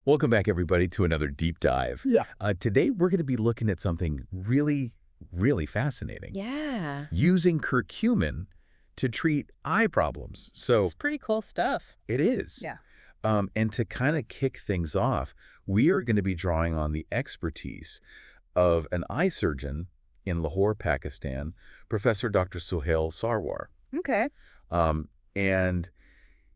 Welcome back, everybody, to another deep dive. Yeah. Today, we're going to be looking at something really, really fascinating. Yeah. Using curcumin to treat eye problems. So It's pretty cool stuff. it is. Yeah. And to kind of kick things off, we are going to be drawing on the expertise of an eye surgeon in Lahore, Pakistan, Professor Dr. Suhail Sarwar. Okay. And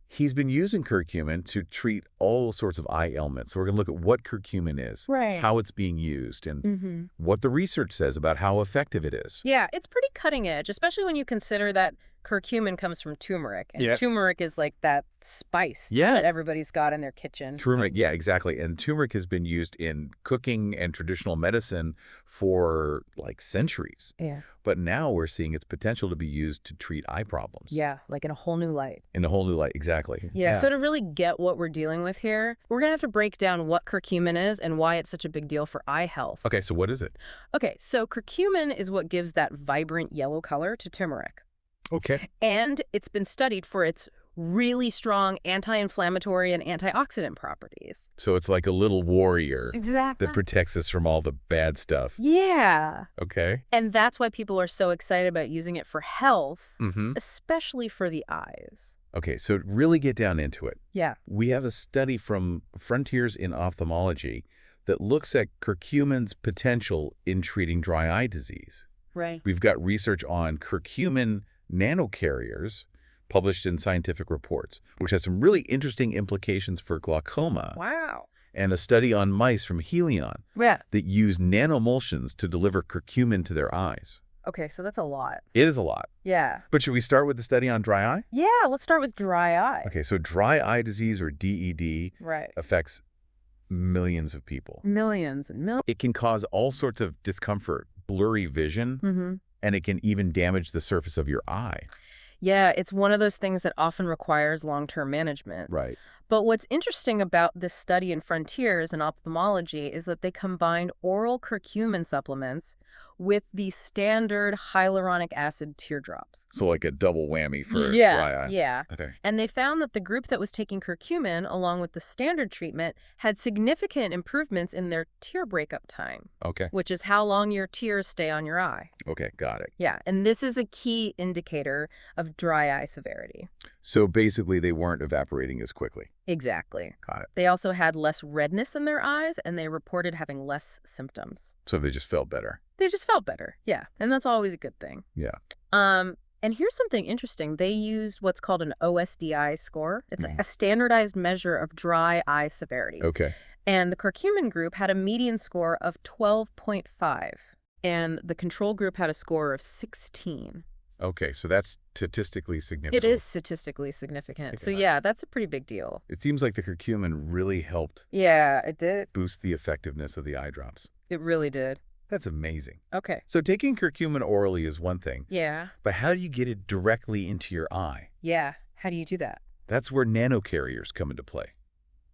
he's been using curcumin to treat all sorts of eye ailments. So we're going to look at what curcumin is, Right. how it's being used, and what the research says about how effective it is. Yeah, it's pretty cutting edge, especially when you consider that curcumin comes from turmeric. And Yeah. turmeric is like that spice Yeah. that everybody's got in their kitchen. Turmeric, yeah, exactly. And turmeric has been used in cooking and traditional medicine for like centuries. Yeah. But now we're seeing its potential to be used to treat eye problems. Yeah, like in a whole new light. In a whole new light, exactly. Yeah, so to really get what we're dealing with here, we're going to have to break down what curcumin is and why it's such a big deal for eye health. Okay, so what is it? Okay, so curcumin is what gives that vibrant yellow color to turmeric. Okay. And it's been studied for its really strong anti-inflammatory and antioxidant properties. So it's like a little warrior Exactly. that protects us from all the bad stuff. Yeah. Okay. And that's why people are so excited about using it for health, Mm-hmm. especially for the eyes. Okay, so really get down into it. Yeah. We have a study from Frontiers in Ophthalmology that looks at curcumin's potential in treating dry eye disease. Right. We've got research on curcumin nanocarriers published in scientific reports, which has some really interesting implications for glaucoma, Wow. and a study on mice from Helion Yeah. that use nanoemulsions to deliver curcumin to their eyes. Okay, so that's a lot. It is a lot. Yeah. But should we start with the study on dry eye? Yeah, let's start with dry eye. Okay, so dry eye disease, or DED, Right. affects millions of people. Millions and millions. It can cause all sorts of discomfort, blurry vision, Mm-hmm. and it can even damage the surface of your eye. Yeah, it's one of those things that often requires long-term management. Right. But what's interesting about this study in Frontiers in Ophthalmology is that they combined oral curcumin supplements with the standard hyaluronic acid teardrops. So like a double whammy for dry eye. Yeah. Okay. And they found that the group that was taking curcumin along with the standard treatment had significant improvements in their tear breakup time, Okay. which is how long your tears stay on your eye. Okay, got it. Yeah, and this is a key indicator of dry eye severity. So basically they weren't evaporating as quickly. Exactly. Got it. They also had less redness in their eyes, and they reported having less symptoms. So they just felt better. They just felt better. Yeah, and that's always a good thing. Yeah. And here's something interesting. They used what's called an OSDI score. It's a standardized measure of dry eye severity. Okay. And the curcumin group had a median score of 12.5, and the control group had a score of 16. Okay, so that's statistically significant. It is statistically significant. So yeah, that's a pretty big deal. It seems like the curcumin really helped Yeah, it did. boost the effectiveness of the eye drops. It really did. That's amazing. Okay. So taking curcumin orally is one thing, Yeah. but how do you get it directly into your eye? Yeah. How do you do that? That's where nanocarriers come into play.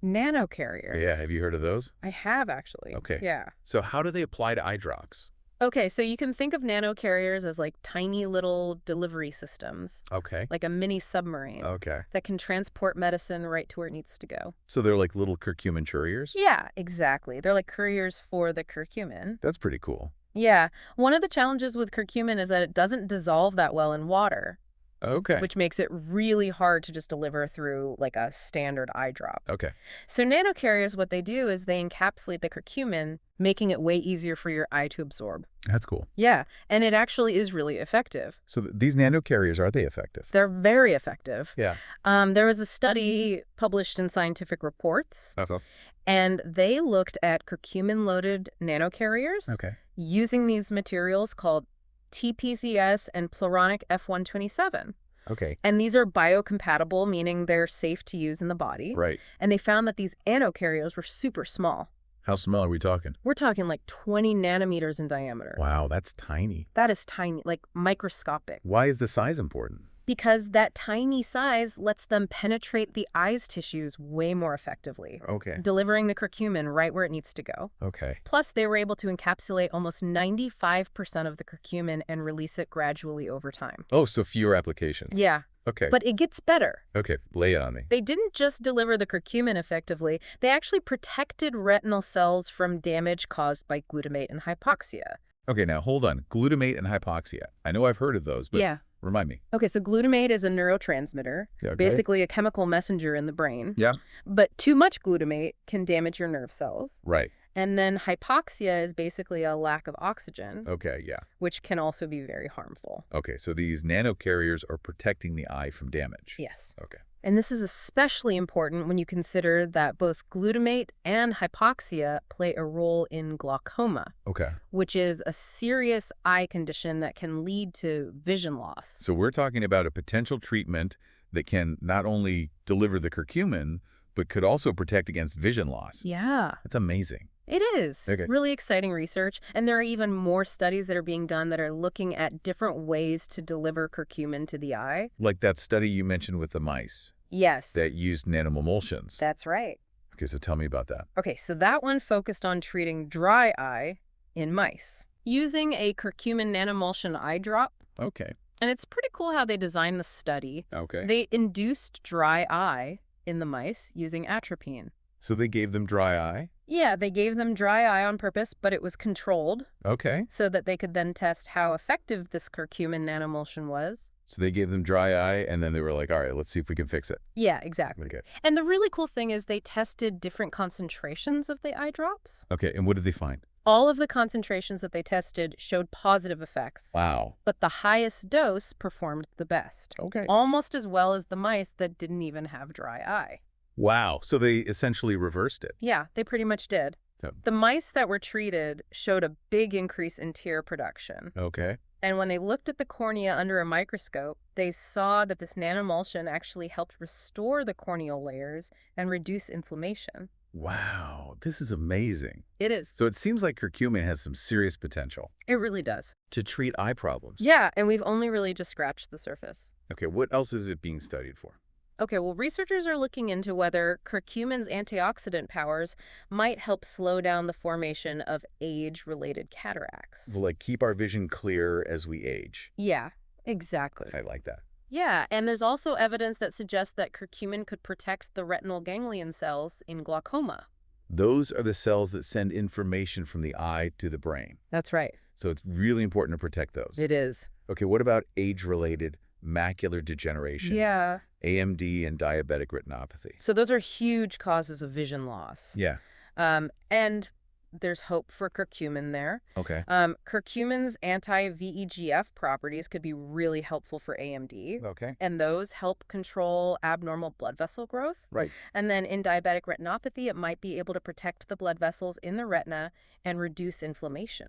Nanocarriers. Yeah, have you heard of those? I have, actually. Okay. Yeah. So how do they apply to eye drops? Okay, so you can think of nanocarriers as like tiny little delivery systems, Okay. like a mini submarine Okay. that can transport medicine right to where it needs to go. So they're like little curcumin couriers? Yeah, exactly. They're like couriers for the curcumin. That's pretty cool. Yeah. One of the challenges with curcumin is that it doesn't dissolve that well in water, Okay. which makes it really hard to just deliver through like a standard eye drop. Okay. So nanocarriers, what they do is they encapsulate the curcumin, making it way easier for your eye to absorb. That's cool. Yeah, and it actually is really effective. So these nanocarriers, are they effective? They're very effective. Yeah. There was a study published in Scientific Reports, Okay. and they looked at curcumin-loaded nanocarriers Okay. using these materials called TPCS and pluronic F127. Okay. And these are biocompatible, meaning they're safe to use in the body. Right. And they found that these nanocarriers were super small. How small are we talking? We're talking like 20 nanometers in diameter. Wow, that's tiny. That is tiny, like microscopic. Why is the size important? Because that tiny size lets them penetrate the eye's tissues way more effectively, Okay. delivering the curcumin right where it needs to go. Okay. Plus, they were able to encapsulate almost 95% of the curcumin and release it gradually over time. Oh, so fewer applications. Yeah, Okay. But it gets better. Okay, lay it on me. They didn't just deliver the curcumin effectively, they actually protected retinal cells from damage caused by glutamate and hypoxia. Okay, now hold on. Glutamate and hypoxia. I know I've heard of those, but remind me. Okay, so glutamate is a neurotransmitter, Yeah, okay. basically a chemical messenger in the brain. Yeah. But too much glutamate can damage your nerve cells. Right. And then hypoxia is basically a lack of oxygen, Okay, yeah. which can also be very harmful. Okay, so these nanocarriers are protecting the eye from damage. Yes. Okay. And this is especially important when you consider that both glutamate and hypoxia play a role in glaucoma, Okay. which is a serious eye condition that can lead to vision loss. So we're talking about a potential treatment that can not only deliver the curcumin, but could also protect against vision loss. Yeah. That's amazing. It is. Okay. Really exciting research. And there are even more studies that are being done that are looking at different ways to deliver curcumin to the eye. Like that study you mentioned with the mice Yes. that used nanomemulsions. That's right. Okay, so tell me about that. Okay, so that one focused on treating dry eye in mice using a curcumin nanomulsion eye drop. Okay. And it's pretty cool how they designed the study. Okay. They induced dry eye in the mice using atropine. So they gave them dry eye? Yeah, they gave them dry eye on purpose, but it was controlled Okay. so that they could then test how effective this curcumin nanomulsion was. So they gave them dry eye, and then they were like, all right, let's see if we can fix it. Yeah, exactly. Okay. And the really cool thing is they tested different concentrations of the eye drops. Okay, and what did they find? All of the concentrations that they tested showed positive effects. Wow. But the highest dose performed the best. Okay. Almost as well as the mice that didn't even have dry eye. Wow. So they essentially reversed it. Yeah, they pretty much did. Yep. The mice that were treated showed a big increase in tear production. Okay. And when they looked at the cornea under a microscope, they saw that this nanomulsion actually helped restore the corneal layers and reduce inflammation. Wow. This is amazing. It is. So it seems like curcumin has some serious potential It really does. to treat eye problems. Yeah, and we've only really just scratched the surface. Okay, what else is it being studied for? Okay, well, researchers are looking into whether curcumin's antioxidant powers might help slow down the formation of age-related cataracts. Like keep our vision clear as we age. Yeah, exactly. I like that. Yeah, and there's also evidence that suggests that curcumin could protect the retinal ganglion cells in glaucoma. Those are the cells that send information from the eye to the brain. That's right. So it's really important to protect those. It is. Okay, what about age-related macular degeneration? Yeah. AMD and diabetic retinopathy. So those are huge causes of vision loss. Yeah. And there's hope for curcumin there. Okay. Curcumin's anti-VEGF properties could be really helpful for AMD. Okay. And those help control abnormal blood vessel growth. Right. And then in diabetic retinopathy, it might be able to protect the blood vessels in the retina and reduce inflammation.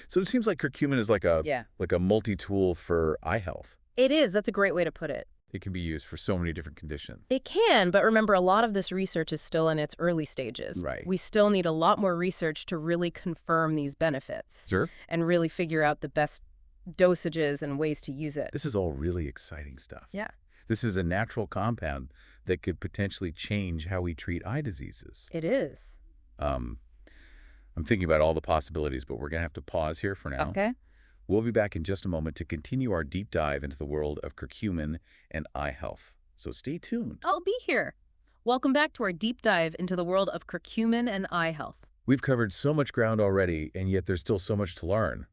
So it seems like curcumin is like a multi-tool for eye health. It is. That's a great way to put it. It can be used for so many different conditions. It can, but remember, a lot of this research is still in its early stages. Right. We still need a lot more research to really confirm these benefits. Sure. And really figure out the best dosages and ways to use it. This is all really exciting stuff. Yeah. This is a natural compound that could potentially change how we treat eye diseases. It is. I'm thinking about all the possibilities, but we're going to have to pause here for now. Okay. We'll be back in just a moment to continue our deep dive into the world of curcumin and eye health. So stay tuned. I'll be here. Welcome back to our deep dive into the world of curcumin and eye health. We've covered so much ground already, and yet there's still so much to learn.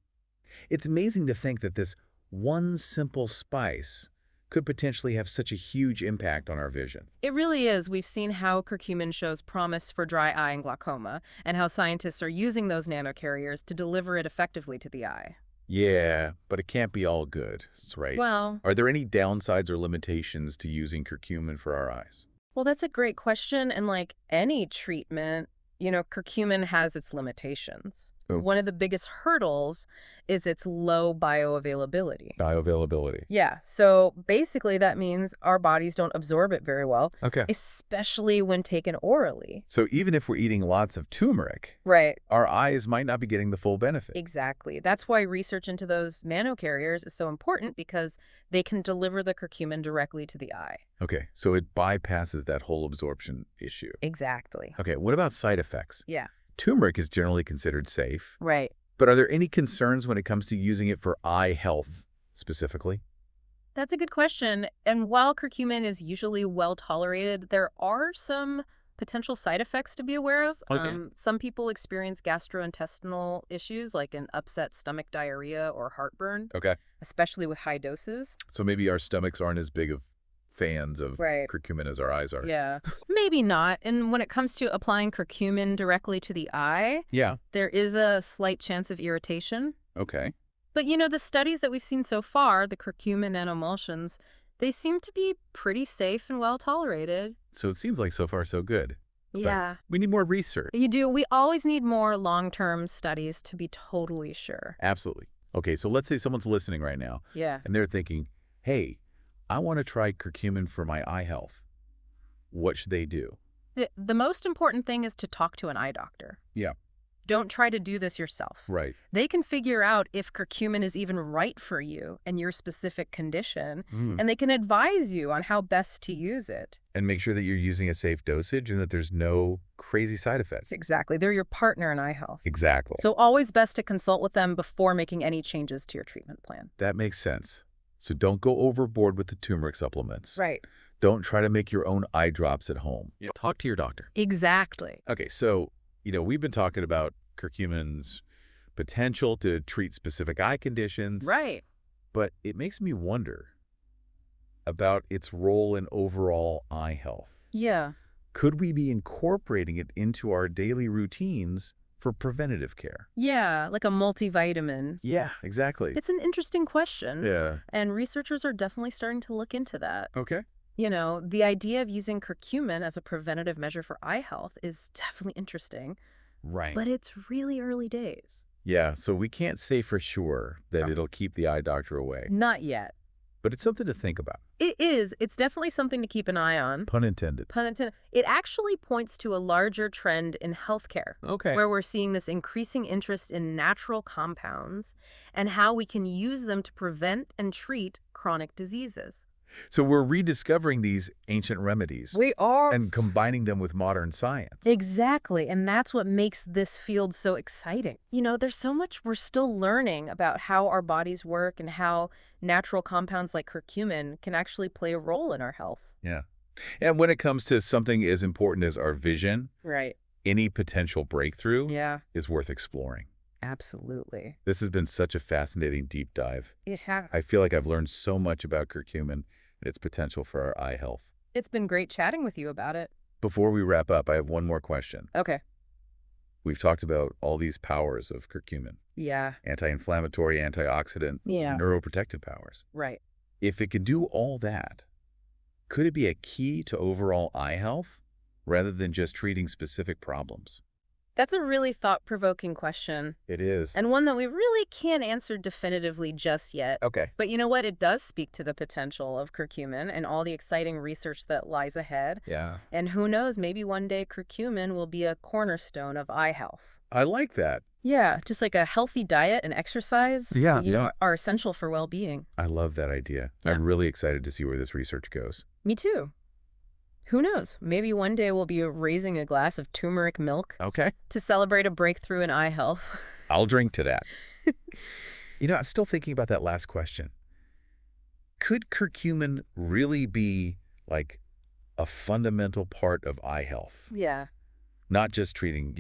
It's amazing to think that this one simple spice could potentially have such a huge impact on our vision. It really is. We've seen how curcumin shows promise for dry eye and glaucoma, and how scientists are using those nanocarriers to deliver it effectively to the eye. Yeah, but it can't be all good. That's right. Well, Are there any downsides or limitations to using curcumin for our eyes? that's a great question. And like any treatment, curcumin has its limitations. Oh. One of the biggest hurdles is its low bioavailability. Bioavailability. Yeah, so basically that means our bodies don't absorb it very well, Okay. especially when taken orally. So even if we're eating lots of turmeric, Right. our eyes might not be getting the full benefit. Exactly. That's why research into those nanocarriers is so important, because they can deliver the curcumin directly to the eye. Okay, so it bypasses that whole absorption issue. Exactly. Okay, what about side effects? Yeah. Turmeric is generally considered safe, Right. but are there any concerns when it comes to using it for eye health specifically? That's a good question. And while curcumin is usually well tolerated, there are some potential side effects to be aware of. Okay. Some people experience gastrointestinal issues like an upset stomach, diarrhea, or heartburn, Okay. especially with high doses. So maybe our stomachs aren't as big of fans of Right. curcumin as our eyes are. Yeah, maybe not. And when it comes to applying curcumin directly to the eye, Yeah. there is a slight chance of irritation. Okay. But, the studies that we've seen so far, the curcumin nanomulsions, they seem to be pretty safe and well tolerated. So it seems like so far so good. But Yeah, we need more research. you do. We always need more long-term studies to be totally sure. Absolutely. Okay, so let's say someone's listening right now Yeah. and they're thinking, hey, I want to try curcumin for my eye health. What should they do? The most important thing is to talk to an eye doctor. Yeah. Don't try to do this yourself. Right. They can figure out if curcumin is even right for you and your specific condition, and they can advise you on how best to use it. And make sure that you're using a safe dosage and that there's no crazy side effects. Exactly. They're your partner in eye health. Exactly. So always best to consult with them before making any changes to your treatment plan. That makes sense. So don't go overboard with the turmeric supplements. Right. Don't try to make your own eye drops at home. Talk to your doctor. Exactly. Okay, so, we've been talking about curcumin's potential to treat specific eye conditions. Right. But it makes me wonder about its role in overall eye health. Yeah. Could we be incorporating it into our daily routines for preventative care? Yeah, like a multivitamin. Yeah, exactly. It's an interesting question. Yeah. And researchers are definitely starting to look into that. Okay. The idea of using curcumin as a preventative measure for eye health is definitely interesting, Right. but it's really early days. Yeah, so we can't say for sure that it'll keep the eye doctor away. Not yet. But it's something to think about. It is. It's definitely something to keep an eye on. Pun intended. Pun intended. It actually points to a larger trend in healthcare, Okay. where we're seeing this increasing interest in natural compounds and how we can use them to prevent and treat chronic diseases. So we're rediscovering these ancient remedies We are. and combining them with modern science. Exactly. And that's what makes this field so exciting. There's so much we're still learning about how our bodies work and how natural compounds like curcumin can actually play a role in our health. Yeah. And when it comes to something as important as our vision, Right. any potential breakthrough Yeah, is worth exploring. absolutely. This has been such a fascinating deep dive. It has. I feel like I've learned so much about curcumin and its potential for our eye health. It's been great chatting with you about it. Before we wrap up, I have one more question. Okay. We've talked about all these powers of curcumin, Yeah. anti-inflammatory, antioxidant, Yeah. neuroprotective powers. Right. If it can do all that, could it be a key to overall eye health rather than just treating specific problems? That's a really thought-provoking question, It is. and one that we really can't answer definitively just yet. Okay. But you know what? It does speak to the potential of curcumin and all the exciting research that lies ahead. Yeah. And who knows, maybe one day curcumin will be a cornerstone of eye health. I like that. Yeah, just like a healthy diet and exercise Yeah. are essential for well-being. I love that idea. Yeah. I'm really excited to see where this research goes. Me too. Who knows? Maybe one day we'll be raising a glass of turmeric milk Okay. to celebrate a breakthrough in eye health. I'll drink to that. I'm still thinking about that last question. Could curcumin really be like a fundamental part of eye health? Yeah. Not just treating,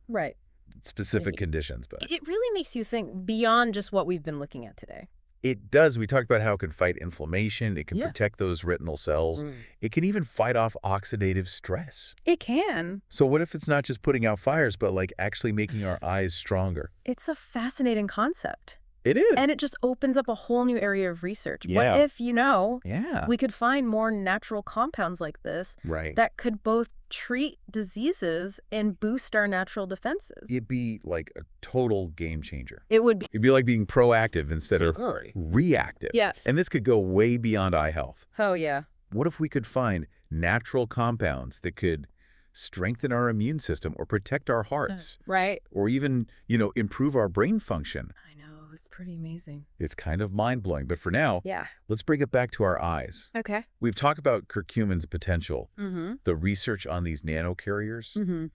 Right. specific Maybe. conditions, but It really makes you think beyond just what we've been looking at today. it does. We talked about how it can fight inflammation. It can Yeah. protect those retinal cells. Mm. It can even fight off oxidative stress. It can. So what if it's not just putting out fires, but like actually making our eyes stronger? It's a fascinating concept. It is. And it just opens up a whole new area of research. Yeah. What if, Yeah. we could find more natural compounds like this Right. that could both treat diseases and boost our natural defenses? It'd be like a total game changer. It would be. It'd be like being proactive instead of Sorry. reactive. Yeah. And this could go way beyond eye health. Oh, yeah. What if we could find natural compounds that could strengthen our immune system or protect our hearts Right. or even, improve our brain function? I know. It's pretty amazing. It's kind of mind-blowing. But for now, Yeah. let's bring it back to our eyes. Okay. We've talked about curcumin's potential, Mm-hmm. the research on these nanocarriers, Mm-hmm.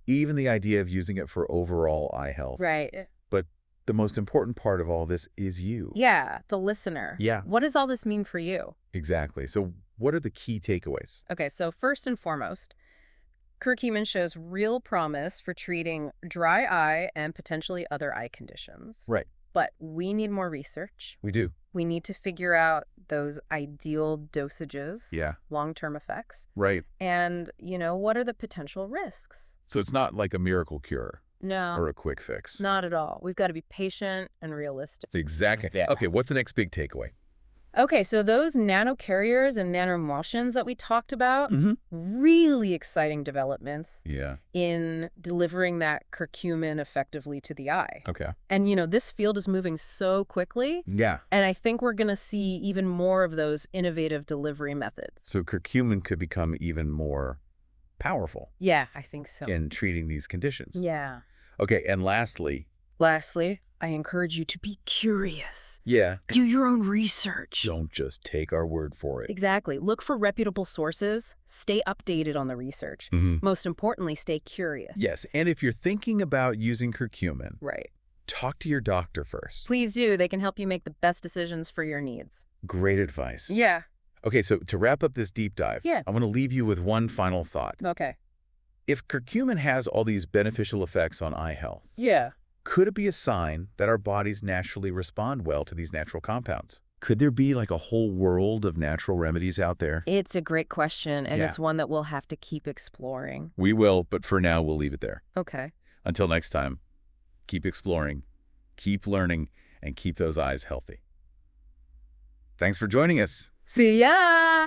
even the idea of using it for overall eye health. Right. the most important part of all this is you. Yeah, the listener. Yeah. What does all this mean for you? Exactly. So what are the key takeaways? Okay, so first and foremost, curcumin shows real promise for treating dry eye and potentially other eye conditions. Right. But we need more research. We do. We need to figure out those ideal dosages, Yeah. long-term effects, Right. and, what are the potential risks? So it's not like a miracle cure No, or a quick fix. not at all. We've got to be patient and realistic. Exactly. Yeah. Okay, what's the next big takeaway? Okay, so those nanocarriers and nanoemulsions that we talked about, Mm-hmm. really exciting developments Yeah. in delivering that curcumin effectively to the eye. Okay. And, this field is moving so quickly, Yeah. and I think we're going to see even more of those innovative delivery methods. So curcumin could become even more powerful Yeah, I think so. in treating these conditions. Yeah. Okay, and lastly, I encourage you to be curious. yeah, Do your own research. don't just take our word for it. Exactly. Look for reputable sources. Stay updated on the research. Mm-hmm. Most importantly, stay curious. Yes, and if you're thinking about using curcumin, Right. talk to your doctor first. Please do. They can help you make the best decisions for your needs. Great advice. Yeah. Okay, so to wrap up this deep dive, Yeah. I want to leave you with one final thought. Okay. If curcumin has all these beneficial effects on eye health, Yeah. could it be a sign that our bodies naturally respond well to these natural compounds? Could there be like a whole world of natural remedies out there? It's a great question, and Yeah. it's one that we'll have to keep exploring. We will, but for now, we'll leave it there. Okay. Until next time, keep exploring, keep learning, and keep those eyes healthy. Thanks for joining us. See ya!